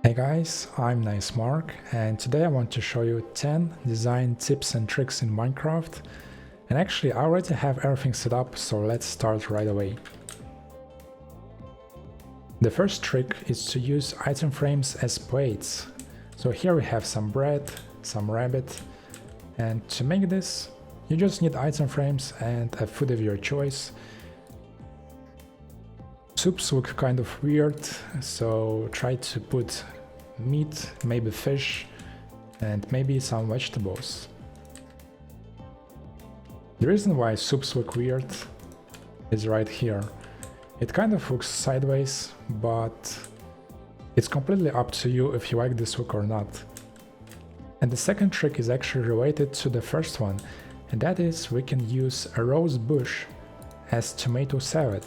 Hey guys, I'm NiceMark, and today I want to show you 10 design tips and tricks in Minecraft. And actually I already have everything set up, so let's start right away. The first trick is to use item frames as plates. So here we have some bread, some rabbit, and to make this you just need item frames and a food of your choice. Soups look kind of weird, so try to put meat, maybe fish, and maybe some vegetables. The reason why soups look weird is right here. It kind of looks sideways, but it's completely up to you if you like this look or not. And the second trick is actually related to the first one, and that is we can use a rosebush as tomato salad.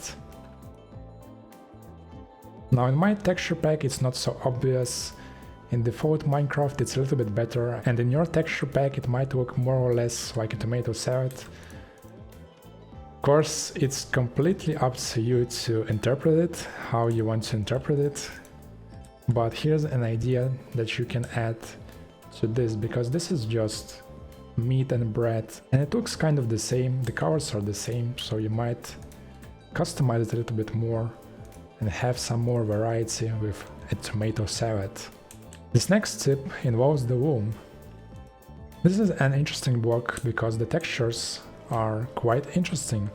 Now in my texture pack it's not so obvious, in default Minecraft it's a little bit better, and in your texture pack it might look more or less like a tomato salad. Of course, it's completely up to you to interpret it, how you want to interpret it, but here's an idea that you can add to this, because this is just meat and bread, and it looks kind of the same, the colors are the same, so you might customize it a little bit more and have some more variety with a tomato salad. This next tip involves the loom. This is an interesting block because the textures are quite interesting.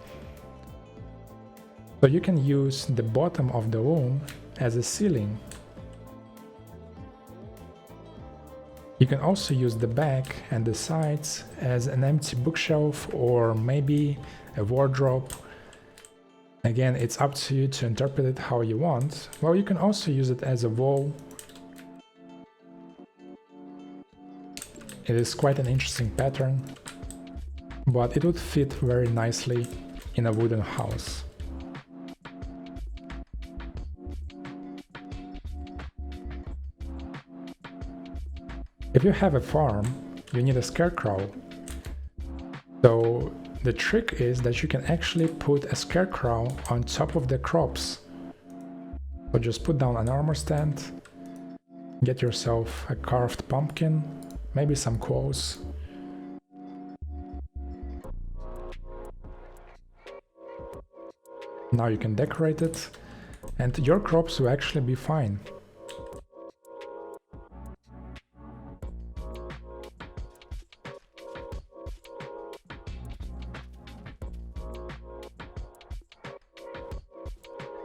So you can use the bottom of the loom as a ceiling. You can also use the back and the sides as an empty bookshelf or maybe a wardrobe. Again, it's up to you to interpret it how you want. Well, you can also use it as a wall. It is quite an interesting pattern, but it would fit very nicely in a wooden house. If you have a farm, you need a scarecrow. So the trick is that you can actually put a scarecrow on top of the crops. So just put down an armor stand, get yourself a carved pumpkin, maybe some clothes. Now you can decorate it, and your crops will actually be fine.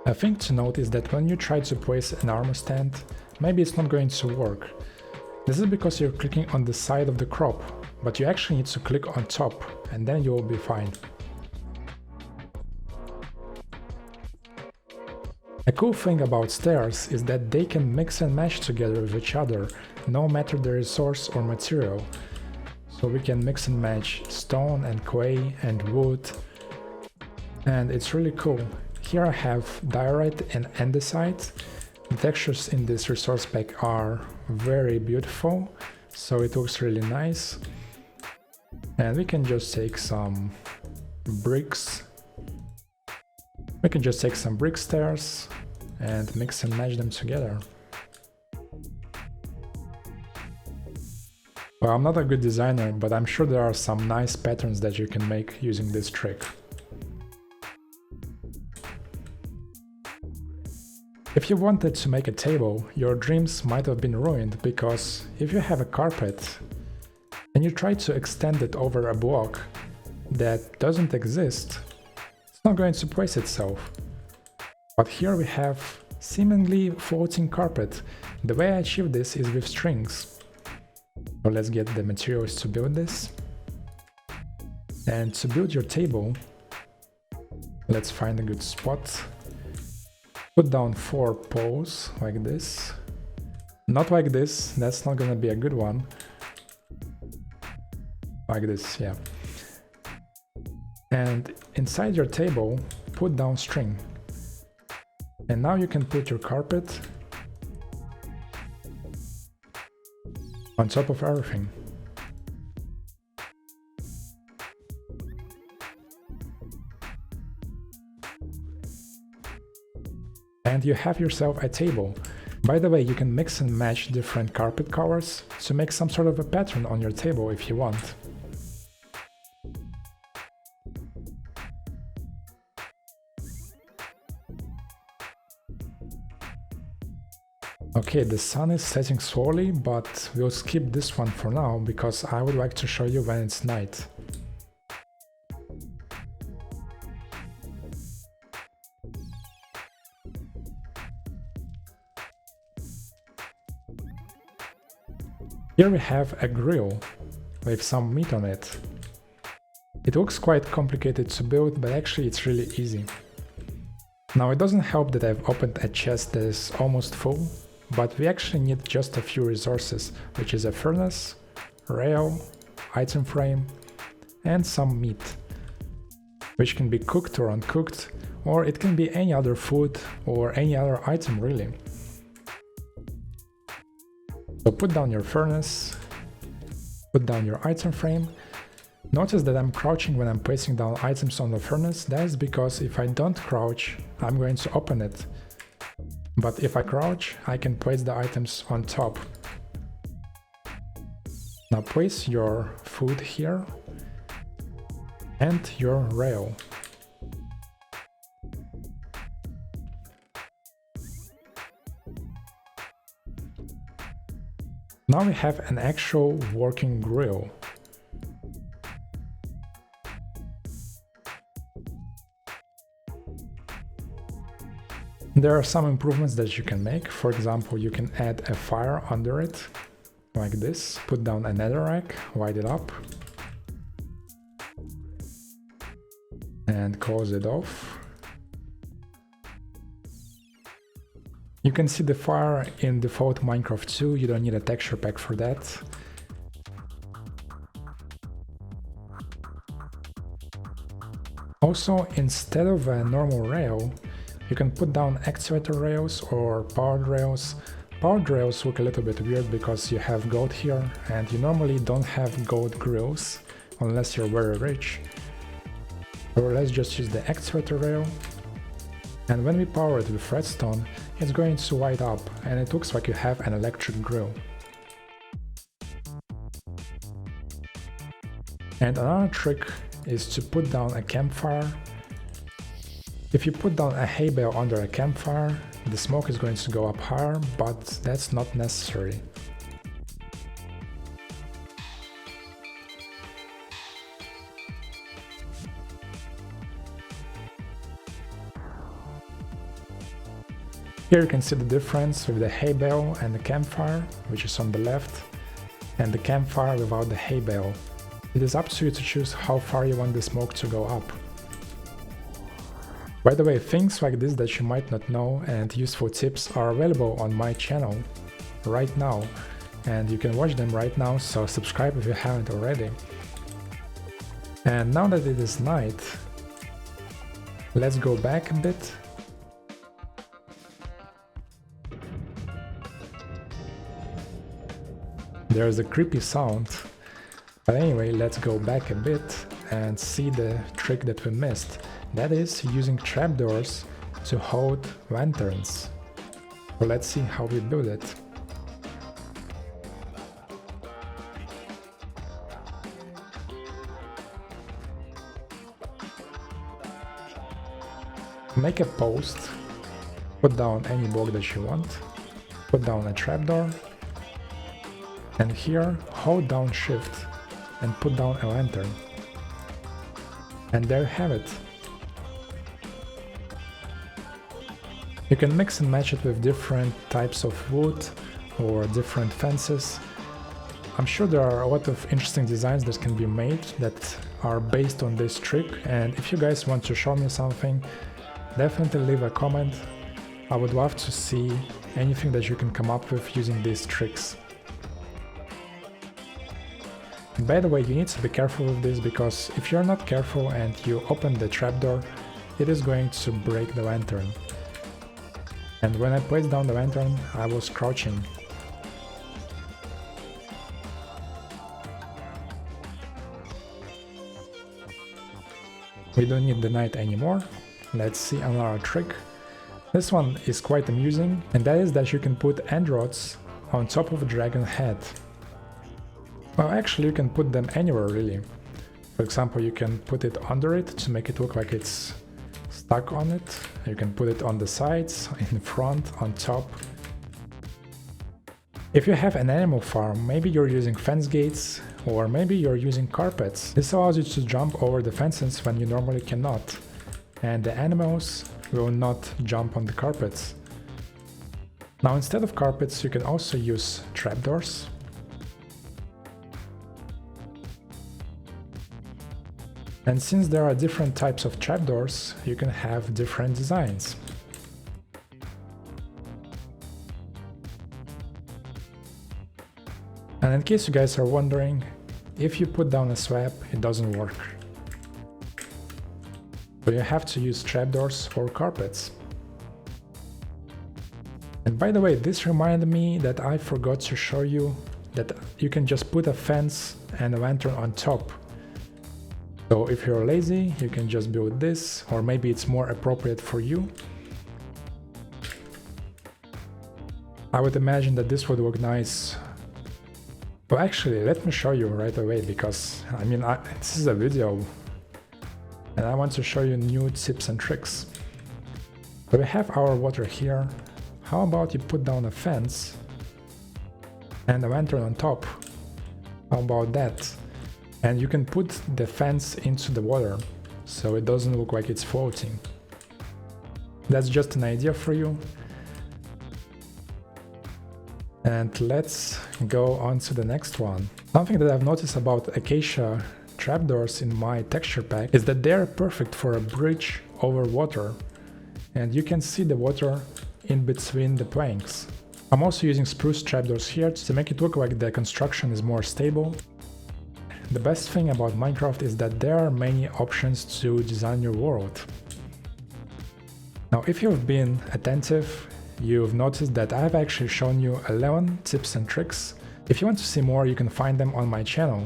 A thing to note is that when you try to place an armor stand, maybe it's not going to work. This is because you're clicking on the side of the crop, but you actually need to click on top, and then you will be fine. A cool thing about stairs is that they can mix and match together with each other, no matter the resource or material. So we can mix and match stone and clay and wood, and it's really cool. Here I have diorite and andesite. The textures in this resource pack are very beautiful, so it looks really nice. And we can just take some bricks. We can just take some brick stairs and mix and match them together. Well, I'm not a good designer, but I'm sure there are some nice patterns that you can make using this trick. If you wanted to make a table, your dreams might have been ruined, because if you have a carpet and you try to extend it over a block that doesn't exist, it's not going to place itself. But here we have seemingly floating carpet. The way I achieve this is with strings. So let's get the materials to build this. And to build your table, let's find a good spot. Put down 4 poles like this. Not like this, that's not gonna be a good one. Like this, yeah. And inside your table, put down string. And now you can put your carpet on top of everything. And you have yourself a table. By the way, you can mix and match different carpet colors to make some sort of a pattern on your table if you want. Okay, the sun is setting slowly, but we'll skip this one for now because I would like to show you when it's night. Here we have a grill with some meat on it. It looks quite complicated to build, but actually it's really easy. Now it doesn't help that I've opened a chest that is almost full, but we actually need just a few resources, which is a furnace, rail, item frame, and some meat, which can be cooked or uncooked, or it can be any other food or any other item really. So put down your furnace, put down your item frame. Notice that I'm crouching when I'm placing down items on the furnace. That is because if I don't crouch, I'm going to open it. But if I crouch, I can place the items on top. Now place your food here and your rail. Now we have an actual working grill. There are some improvements that you can make. For example, you can add a fire under it, like this. Put down a netherrack, light it up, and close it off. You can see the fire in default Minecraft 2, you don't need a texture pack for that. Also, instead of a normal rail, you can put down activator rails or powered rails. Powered rails look a little bit weird because you have gold here, and you normally don't have gold grills unless you're very rich. So let's just use the activator rail. And when we power it with redstone, it's going to light up and it looks like you have an electric grill. And another trick is to put down a campfire. If you put down a hay bale under a campfire, the smoke is going to go up higher, but that's not necessary. Here you can see the difference with the hay bale and the campfire, which is on the left, and the campfire without the hay bale. It is up to you to choose how far you want the smoke to go up. By the way, things like this that you might not know and useful tips are available on my channel right now, and you can watch them right now, so subscribe if you haven't already. And now that it is night, let's go back a bit. There's a creepy sound, but anyway, let's go back a bit and see the trick that we missed. That is using trapdoors to hold lanterns. So let's see how we build it. Make a post, put down any block that you want, put down a trapdoor, and here hold down shift and put down a lantern. And there you have it. You can mix and match it with different types of wood or different fences. I'm sure there are a lot of interesting designs that can be made that are based on this trick, and if you guys want to show me something, definitely leave a comment. I would love to see anything that you can come up with using these tricks. By the way, you need to be careful with this, because if you're not careful and you open the trapdoor, it is going to break the lantern. And when I placed down the lantern, I was crouching. We don't need the night anymore. Let's see another trick. This one is quite amusing, and that is that you can put end rods on top of a dragon head. Well, actually you can put them anywhere really. For example, you can put it under it to make it look like it's stuck on it. You can put it on the sides, in front, on top. If you have an animal farm, maybe you're using fence gates, or maybe you're using carpets. This allows you to jump over the fences when you normally cannot, and the animals will not jump on the carpets. Now instead of carpets you can also use trapdoors. And since there are different types of trapdoors, you can have different designs. And in case you guys are wondering, if you put down a swab, it doesn't work. So you have to use trapdoors for carpets. And by the way, this reminded me that I forgot to show you that you can just put a fence and a lantern on top. So if you're lazy, you can just build this, or maybe it's more appropriate for you. I would imagine that this would look nice. Well, actually, let me show you right away, because I mean, this is a video and I want to show you new tips and tricks. So we have our water here. How about you put down a fence and a lantern on top? How about that? And you can put the fence into the water, so it doesn't look like it's floating. That's just an idea for you. And let's go on to the next one. Something that I've noticed about acacia trapdoors in my texture pack is that they're perfect for a bridge over water, and you can see the water in between the planks. I'm also using spruce trapdoors here to make it look like the construction is more stable. The best thing about Minecraft is that there are many options to design your world. Now, if you've been attentive, you've noticed that I've actually shown you 11 tips and tricks. If you want to see more, you can find them on my channel.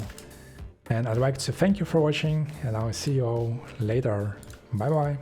And I'd like to thank you for watching, and I'll see you all later. Bye bye.